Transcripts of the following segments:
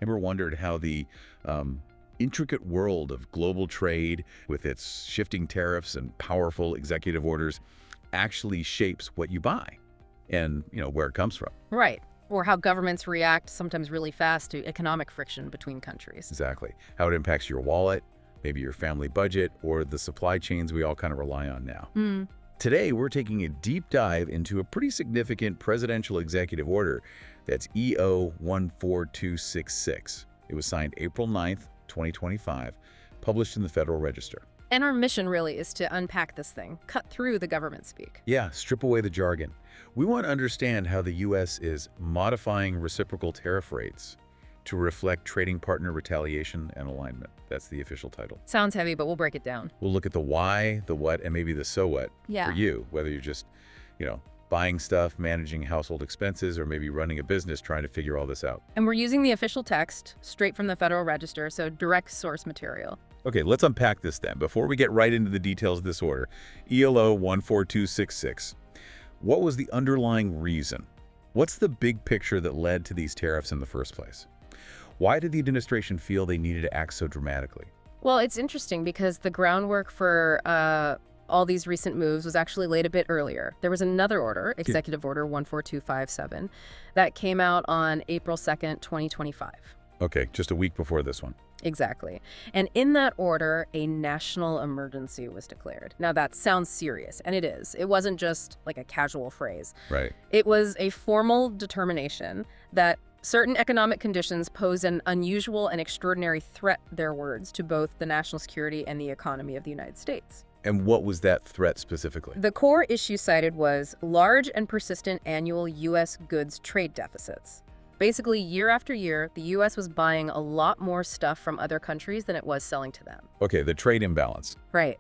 Ever wondered how the intricate world of global trade, with its shifting tariffs and powerful executive orders, actually shapes what you buy and, where it comes from? Right. Or how governments react sometimes really fast to economic friction between countries. Exactly. How it impacts your wallet, maybe your family budget, or the supply chains we all kind of rely on now. Today, we're taking a deep dive into a pretty significant presidential executive order that's EO 14266. It was signed April 9th, 2025, published in the Federal Register. And our mission really is to unpack this thing, cut through the government speak. Yeah, strip away the jargon. We want to understand how the U.S. is modifying reciprocal tariff rates to reflect trading partner retaliation and alignment. That's the official title. Sounds heavy, but we'll break it down. We'll look at the why, the what, and maybe the so what Yeah. for you, whether you're just, buying stuff, managing household expenses, or maybe running a business trying to figure all this out. And we're using the official text straight from the Federal Register, so direct source material. Okay, let's unpack this then. Before we get right into the details of this order, ELO 14266. What was the underlying reason? What's the big picture that led to these tariffs in the first place? Why did the administration feel they needed to act so dramatically? Well, it's interesting because the groundwork for all these recent moves was actually laid a bit earlier. There was another order, Executive Order 14257, that came out on April 2nd, 2025. Okay, just a week before this one. Exactly. And in that order, a national emergency was declared. Now, that sounds serious, and it is. It wasn't just like a casual phrase. Right. It was a formal determination that certain economic conditions pose an unusual and extraordinary threat, their words, to both the national security and the economy of the United States. And what was that threat specifically? The core issue cited was large and persistent annual U.S. goods trade deficits. Basically, year after year, the U.S. was buying a lot more stuff from other countries than it was selling to them. Okay, the trade imbalance. Right.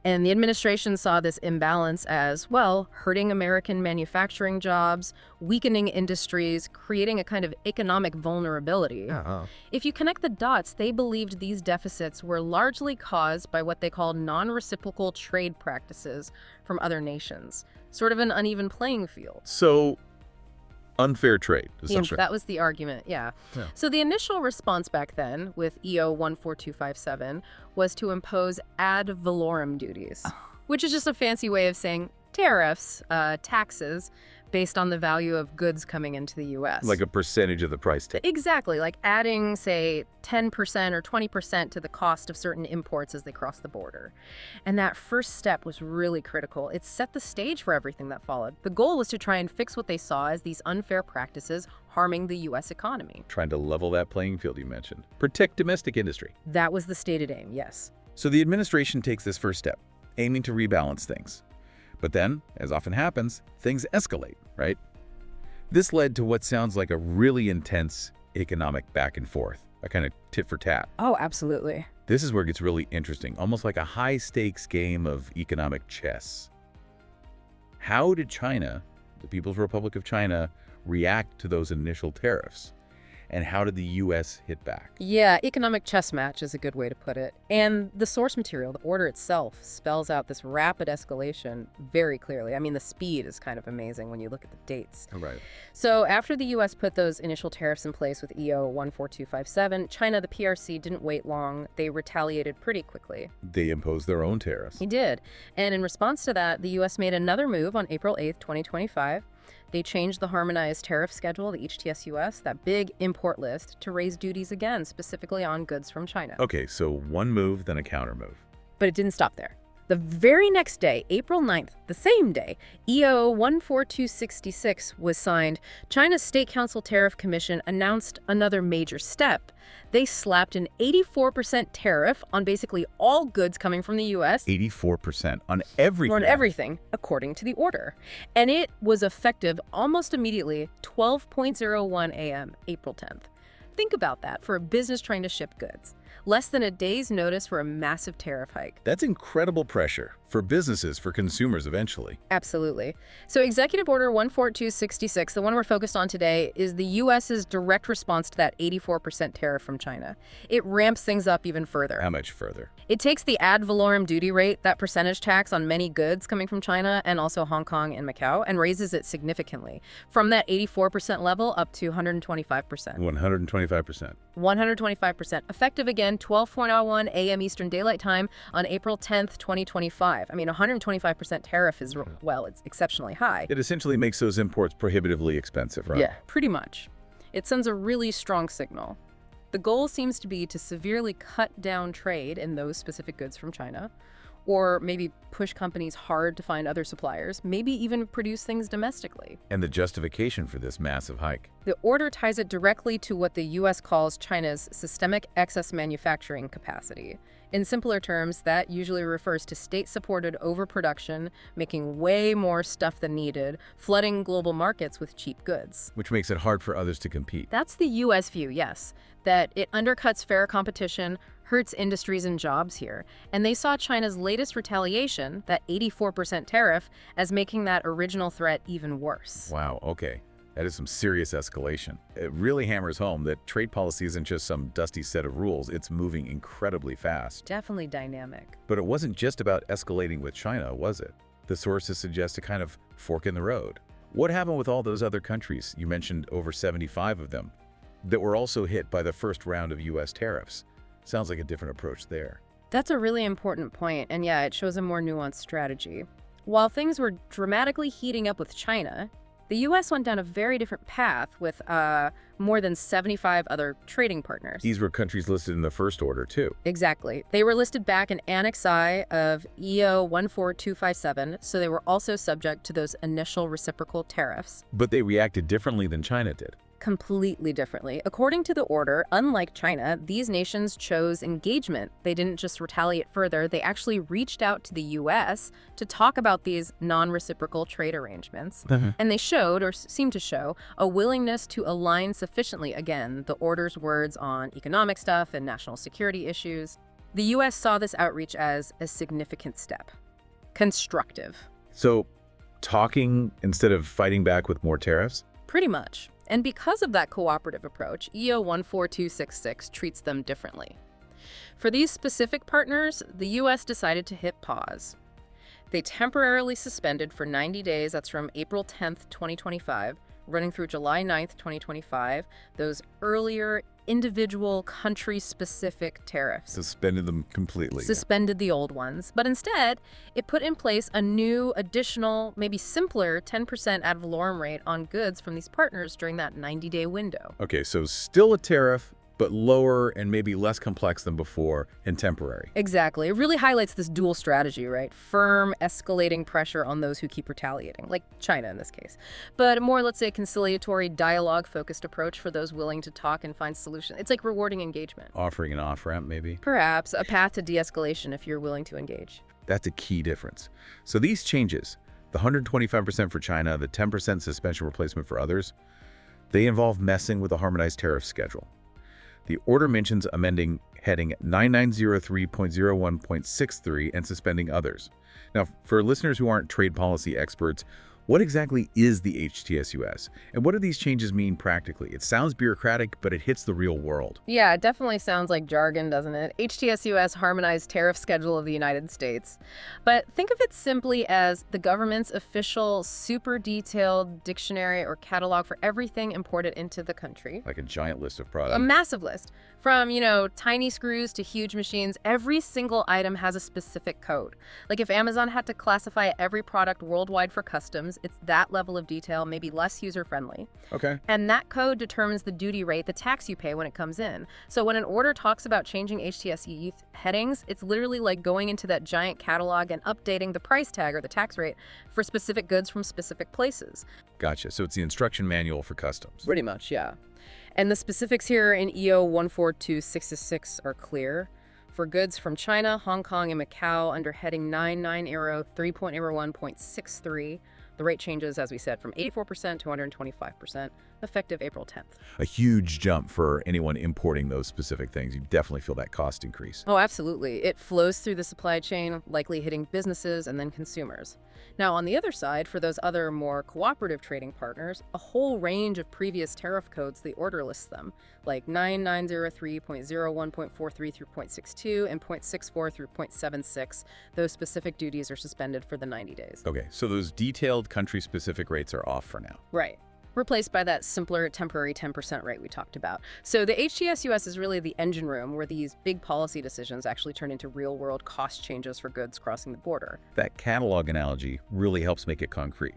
And the administration saw this imbalance as, well, hurting American manufacturing jobs, weakening industries, creating a kind of economic vulnerability. If you connect the dots, they believed these deficits were largely caused by what they called non-reciprocal trade practices from other nations, sort of an uneven playing field. So, unfair trade, essentially. That was the argument, yeah. So the initial response back then with EO 14257 was to impose ad valorem duties, which is just a fancy way of saying tariffs, taxes, based on the value of goods coming into the U.S. Like a percentage of the price tag. Exactly, like adding, say, 10% or 20% to the cost of certain imports as they cross the border. And that first step was really critical. It set the stage for everything that followed. The goal was to try and fix what they saw as these unfair practices harming the U.S. economy. Trying to level that playing field you mentioned. Protect domestic industry. That was the stated aim, yes. So the administration takes this first step, aiming to rebalance things. But then, as often happens, things escalate, right? This led to what sounds like a really intense economic back and forth, a kind of tit for tat. Oh, absolutely. This is where it gets really interesting, almost like a high-stakes game of economic chess. How did China, the People's Republic of China, react to those initial tariffs? And how did the U.S. hit back? Yeah, economic chess match is a good way to put it. And the source material, the order itself, spells out this rapid escalation very clearly. I mean, the speed is kind of amazing when you look at the dates. Oh, right. So after the U.S. put those initial tariffs in place with EO 14257, China, the PRC, didn't wait long. They retaliated pretty quickly. They imposed their own tariffs. They did. And in response to that, the U.S. made another move on April 8th, 2025. They changed the harmonized tariff schedule, the HTS-US, that big import list, to raise duties again, specifically on goods from China. Okay, so one move, then a counter move. But it didn't stop there. The very next day, April 9th, the same day, EO 14266 was signed. China's State Council Tariff Commission announced another major step. They slapped an 84% tariff on basically all goods coming from the U.S. 84% on everything. On everything, according to the order. And it was effective almost immediately, 12:01 a.m., April 10th. Think about that for a business trying to ship goods. Less than a day's notice for a massive tariff hike. That's incredible pressure. for businesses, for consumers eventually. Absolutely. So Executive Order 14266, the one we're focused on today, is the U.S.'s direct response to that 84% tariff from China. It ramps things up even further. How much further? It takes the ad valorem duty rate, that percentage tax on many goods coming from China and also Hong Kong and Macau, and raises it significantly from that 84% level up to 125%. 125%. 125%. Effective again, 12:01 a.m. Eastern Daylight Time on April 10th, 2025. I mean, 125% tariff is, well, it's exceptionally high. It essentially makes those imports prohibitively expensive, right? Yeah, pretty much. It sends a really strong signal. The goal seems to be to severely cut down trade in those specific goods from China, or maybe push companies hard to find other suppliers, maybe even produce things domestically. And the justification for this massive hike? The order ties it directly to what the U.S. calls China's systemic excess manufacturing capacity. In simpler terms, that usually refers to state-supported overproduction, making way more stuff than needed, flooding global markets with cheap goods. Which makes it hard for others to compete. That's the U.S. view, yes, that it undercuts fair competition, hurts industries and jobs here. And they saw China's latest retaliation, that 84% tariff, as making that original threat even worse. Wow, okay. That is some serious escalation. It really hammers home that trade policy isn't just some dusty set of rules, it's moving incredibly fast. Definitely dynamic. But it wasn't just about escalating with China, was it? The sources suggest a kind of fork in the road. What happened with all those other countries? You mentioned over 75 of them that were also hit by the first round of U.S. tariffs. Sounds like a different approach there. That's a really important point, and yeah, it shows a more nuanced strategy. While things were dramatically heating up with China, the U.S. went down a very different path with more than 75 other trading partners. These were countries listed in the first order, too. Exactly. They were listed back in Annex I of EO 14257, so they were also subject to those initial reciprocal tariffs. But they reacted differently than China did. Completely differently. According to the order, unlike China, these nations chose engagement. They didn't just retaliate further, they actually reached out to the U.S. to talk about these non-reciprocal trade arrangements. And they showed, or seemed to show, a willingness to align sufficiently, again, the order's words on economic stuff and national security issues. The U.S. saw this outreach as a significant step. Constructive. So, talking instead of fighting back with more tariffs? Pretty much. And because of that cooperative approach, EO 14266 treats them differently. For these specific partners, the U.S. decided to hit pause. They temporarily suspended for 90 days, that's from April 10th, 2025, running through July 9th, 2025, those earlier individual country-specific tariffs. Suspended them completely. Suspended the old ones. But instead, it put in place a new, additional, maybe simpler 10% ad valorem rate on goods from these partners during that 90-day window. Okay, so still a tariff, but lower and maybe less complex than before and temporary. Exactly. It really highlights this dual strategy, right? Firm, escalating pressure on those who keep retaliating, like China in this case. But a more, let's say, conciliatory, dialogue-focused approach for those willing to talk and find solutions. It's like rewarding engagement. Offering an off-ramp, maybe? Perhaps a path to de-escalation if you're willing to engage. That's a key difference. So these changes, the 125% for China, the 10% suspension replacement for others, they involve messing with the harmonized tariff schedule. The order mentions amending heading 9903.01.63 and suspending others. Now, for listeners who aren't trade policy experts, what exactly is the HTSUS? And what do these changes mean practically? It sounds bureaucratic, but it hits the real world. Yeah, it definitely sounds like jargon, doesn't it? HTSUS, Harmonized Tariff Schedule of the United States. But think of it simply as the government's official, super detailed dictionary or catalog for everything imported into the country. Like a giant list of products. A massive list. From, tiny screws to huge machines, every single item has a specific code. Like if Amazon had to classify every product worldwide for customs, it's that level of detail, maybe less user-friendly. Okay. And that code determines the duty rate, the tax you pay when it comes in. So when an order talks about changing HTSE headings, it's literally like going into that giant catalog and updating the price tag or the tax rate for specific goods from specific places. Gotcha. So it's the instruction manual for customs. Pretty much, yeah. And the specifics here in EO 14266 are clear. For goods from China, Hong Kong, and Macau under heading 9903.01.63, The rate changes, as we said, from 84% to 125%, effective April 10th. A huge jump for anyone importing those specific things. You definitely feel that cost increase. Oh, absolutely. It flows through the supply chain, likely hitting businesses and then consumers. Now, on the other side, for those other more cooperative trading partners, a whole range of previous tariff codes, the order lists them, like 9903.01.43 through .62 and .64 through .76. Those specific duties are suspended for the 90 days. Okay, so those detailed country-specific rates are off for now. Right. Replaced by that simpler temporary 10% rate we talked about. So the HTS-US is really the engine room where these big policy decisions actually turn into real-world cost changes for goods crossing the border. That catalog analogy really helps make it concrete.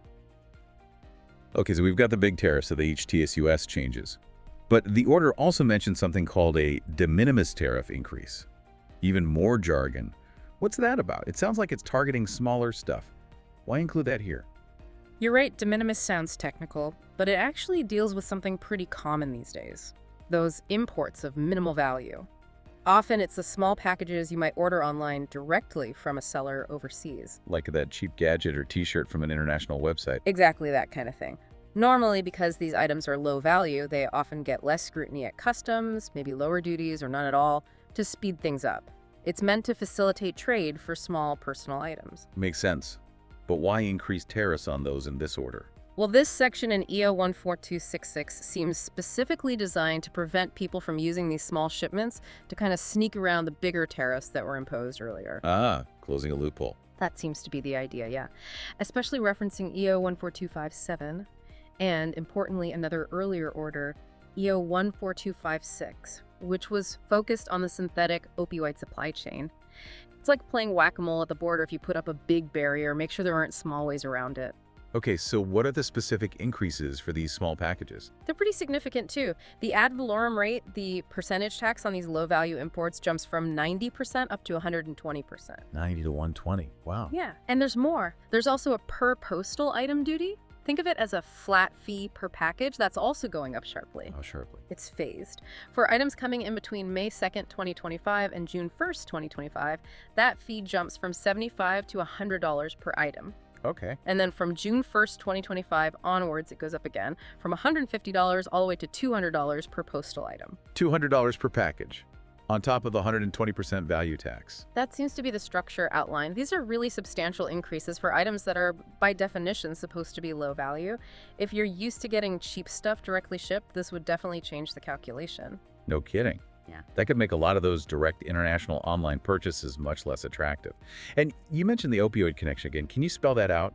Okay, so we've got the big tariffs, so the HTS-US changes. But the order also mentions something called a de minimis tariff increase. Even more jargon. What's that about? It sounds like it's targeting smaller stuff. Why include that here? You're right, de minimis sounds technical, but it actually deals with something pretty common these days. Those imports of minimal value. Often it's the small packages you might order online directly from a seller overseas. Like that cheap gadget or t-shirt from an international website. Exactly that kind of thing. Normally, because these items are low value, they often get less scrutiny at customs, maybe lower duties or none at all, to speed things up. It's meant to facilitate trade for small personal items. Makes sense. But why increase tariffs on those in this order? Well, this section in EO 14266 seems specifically designed to prevent people from using these small shipments to kind of sneak around the bigger tariffs that were imposed earlier. Ah, closing a loophole. That seems to be the idea, yeah. Especially referencing EO 14257 and, importantly, another earlier order, EO 14256, which was focused on the synthetic opioid supply chain. It's like playing whack-a-mole at the border. If you put up a big barrier, make sure there aren't small ways around it. Okay, so what are the specific increases for these small packages? They're pretty significant, too. The ad valorem rate, the percentage tax on these low-value imports, jumps from 90% up to 120%. 90 to 120. Wow. Yeah, and there's more. There's also a per postal item duty. Think of it as a flat fee per package. That's also going up sharply. Oh, sharply. It's phased. For items coming in between May 2nd, 2025 and June 1st, 2025, that fee jumps from $75 to $100 per item. Okay. And then from June 1st, 2025 onwards, it goes up again from $150 all the way to $200 per postal item. $200 per package, on top of the 120% value tax. That seems to be the structure outlined. These are really substantial increases for items that are, by definition, supposed to be low value. If you're used to getting cheap stuff directly shipped, this would definitely change the calculation. No kidding. Yeah. That could make a lot of those direct international online purchases much less attractive. And you mentioned the opioid connection again. Can you spell that out?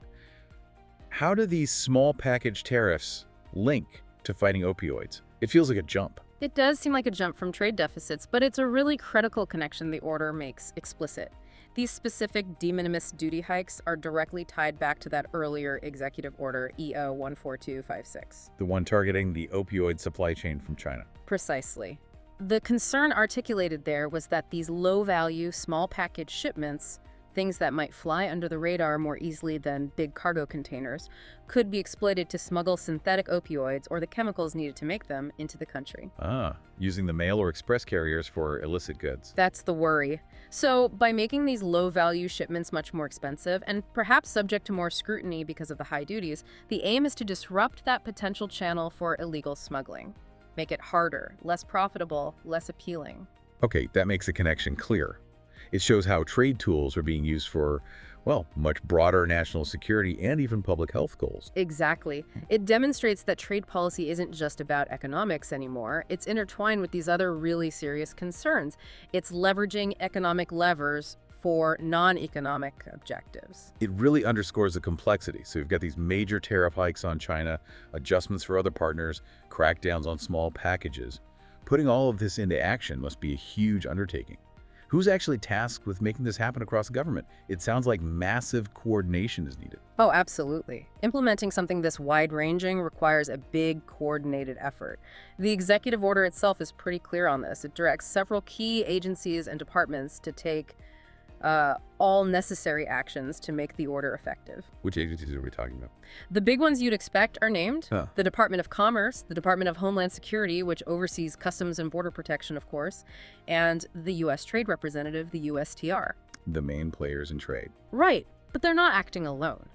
How do these small package tariffs link to fighting opioids? It feels like a jump. It does seem like a jump from trade deficits, but it's a really critical connection the order makes explicit. These specific de minimis duty hikes are directly tied back to that earlier executive order, EO 14256. The one targeting the opioid supply chain from China. Precisely. The concern articulated there was that these low-value, small package shipments, things that might fly under the radar more easily than big cargo containers, could be exploited to smuggle synthetic opioids or the chemicals needed to make them into the country. Ah, using the mail or express carriers for illicit goods. That's the worry. So by making these low-value shipments much more expensive and perhaps subject to more scrutiny because of the high duties, the aim is to disrupt that potential channel for illegal smuggling. Make it harder, less profitable, less appealing. Okay, that makes the connection clear. It shows how trade tools are being used for, well, much broader national security and even public health goals. Exactly. It demonstrates that trade policy isn't just about economics anymore. It's intertwined with these other really serious concerns. It's leveraging economic levers for non-economic objectives. It really underscores the complexity. So you've got these major tariff hikes on China, adjustments for other partners, crackdowns on small packages. Putting all of this into action must be a huge undertaking. Who's actually tasked with making this happen across the government? It sounds like massive coordination is needed. Oh, absolutely. Implementing something this wide-ranging requires a big, coordinated effort. The executive order itself is pretty clear on this. It directs several key agencies and departments to take all necessary actions to make the order effective. Which agencies are we talking about? The big ones you'd expect are named. The Department of Commerce, the Department of Homeland Security, which oversees Customs and Border Protection, of course, and the U.S. Trade Representative, the USTR. The main players in trade. Right, but they're not acting alone.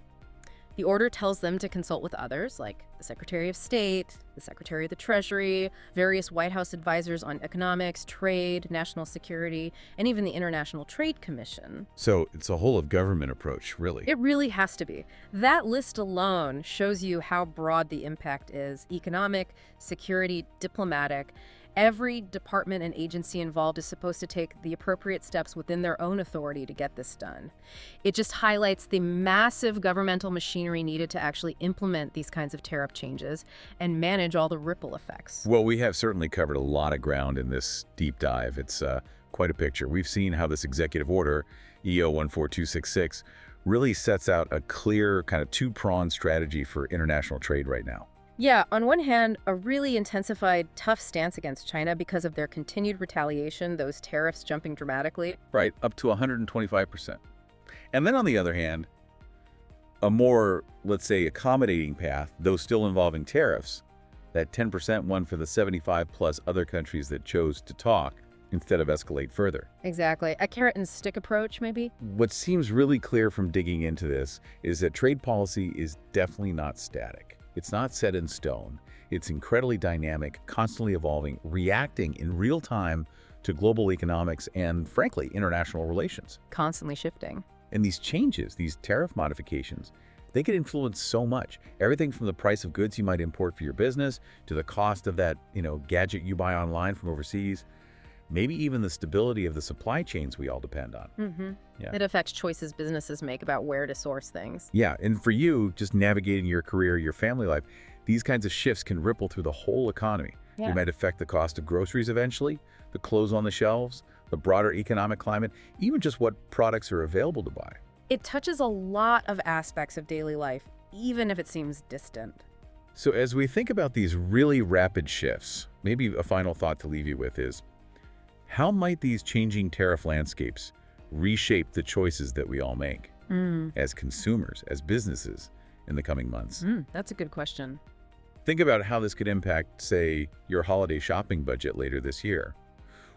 The order tells them to consult with others, like the Secretary of State, the Secretary of the Treasury, various White House advisors on economics, trade, national security, and even the International Trade Commission. So it's a whole of government approach, really. It really has to be. That list alone shows you how broad the impact is: economic, security, diplomatic. Every department and agency involved is supposed to take the appropriate steps within their own authority to get this done. It just highlights the massive governmental machinery needed to actually implement these kinds of tariff changes and manage all the ripple effects. Well, we have certainly covered a lot of ground in this deep dive. It's quite a picture. We've seen how this executive order, EO 14266, really sets out a clear kind of two-pronged strategy for international trade right now. Yeah, on one hand, a really intensified, tough stance against China because of their continued retaliation, those tariffs jumping dramatically. Right, up to 125%. And then on the other hand, a more, let's say, accommodating path, though still involving tariffs, that 10% one for the 75 plus other countries that chose to talk instead of escalate further. Exactly. A carrot and stick approach, maybe? What seems really clear from digging into this is that trade policy is definitely not static. It's not set in stone. It's incredibly dynamic, constantly evolving, reacting in real time to global economics and, frankly, international relations. Constantly shifting. And these changes, these tariff modifications, they could influence so much. Everything from the price of goods you might import for your business to the cost of that, gadget you buy online from overseas, maybe even the stability of the supply chains we all depend on. Yeah. It affects choices businesses make about where to source things. Yeah, and for you, just navigating your career, your family life, these kinds of shifts can ripple through the whole economy. Yeah. They might affect the cost of groceries eventually, the clothes on the shelves, the broader economic climate, even just what products are available to buy. It touches a lot of aspects of daily life, even if it seems distant. So as we think about these really rapid shifts, maybe a final thought to leave you with is, how might these changing tariff landscapes reshape the choices that we all make as consumers, as businesses in the coming months? That's a good question. Think about how this could impact, say, your holiday shopping budget later this year,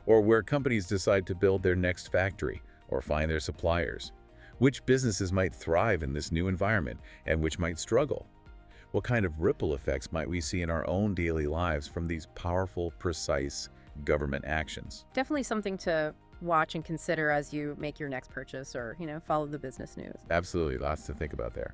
or where companies decide to build their next factory or find their suppliers. Which businesses might thrive in this new environment and which might struggle? What kind of ripple effects might we see in our own daily lives from these powerful, precise government actions? Definitely something to watch and consider as you make your next purchase or, follow the business news. Absolutely, lots to think about there.